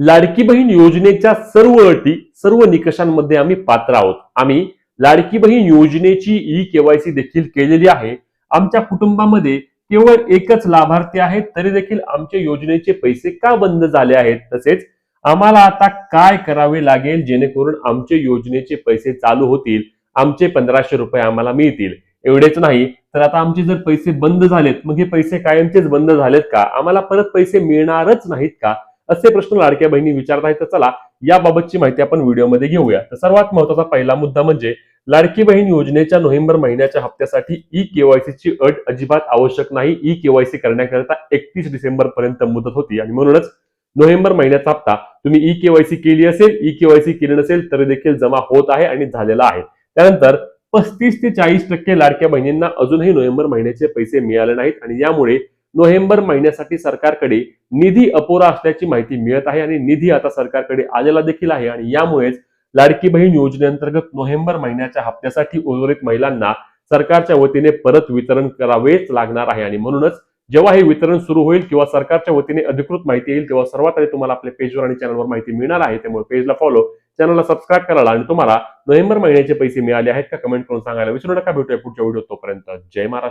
लाडकी बहीण योजनेच्या सर्व अटी, सर्व निकषांमध्ये आम्ही पात्र आहोत. आम्ही लाडकी बहीण योजनेची ई-केवायसी देखील केलेली आहे. आमच्या कुटुंबामध्ये केवळ एकच लाभार्थी आहेत, तरी देखील आमच्या योजनेचे पैसे का बंद झाले आहेत? तसेच आम्हाला आता काय करावे लागेल जेणेकरून आमचे योजनेचे पैसे चालू होतील, आमचे 1500 रुपये आम्हाला मिळतील. एवढेच नाही तर आता आमचे जर पैसे बंद झालेत, मग हे पैसे कायमचेच बंद झालेत का? आम्हाला परत पैसे मिळणारच नाहीत का? असे प्रश्न लाडक्या बहिणी विचारत आहेत. तर चला याबाबतची माहिती आपण व्हिडिओमध्ये घेऊया. तर सर्वात महत्त्वाचा पहिला मुद्दा म्हणजे लाडकी बहीण योजनेच्या नोव्हेंबर महिन्याच्या हप्त्यासाठी ई-केवायसीची अट अजिबात आवश्यक नाही. ई-केवायसी करण्याकरिता 31 डिसेंबर पर्यंत मुदत होती आणि म्हणूनच नोव्हेंबर महिन्याचा हप्ता तुम्ही ई-केवायसी केली असेल, ई-केवायसी केली नसेल तरी देखील जमा होत आहे आणि झालेला आहे. त्यानंतर 35 ते 40% लाडक्या बहिणींना अजूनही नोव्हेंबर महिन्याचे पैसे मिळाले नाहीत आणि यामुळे नोव्हेंबर महिन्यासाठी सरकारकडे निधी अपुरा असल्याची माहिती मिळत आहे आणि निधी आता सरकारकडे आलेला देखील आहे आणि यामुळेच लाडकी बहीण योजनेअंतर्गत नोव्हेंबर महिन्याच्या हप्त्यासाठी उर्वरित महिलांना सरकारच्या वतीने परत वितरण करावेच लागणार आहे आणि म्हणूनच जेव्हा हे वितरण सुरू होईल किंवा सरकारच्या वतीने अधिकृत माहिती येईल तेव्हा सर्वात आधी तुम्हाला आपल्या पेजवर आणि चॅनलवर माहिती मिळणार आहे. त्यामुळे पेजला फॉलो, चॅनलला सबस्क्राईब करायला आणि तुम्हाला नोव्हेंबर महिन्याचे पैसे मिळाले आहेत का कमेंट करून सांगायला विसरू नका. भेटूया पुढच्या व्हिडिओ. तोपर्यंत जय महाराष्ट्र.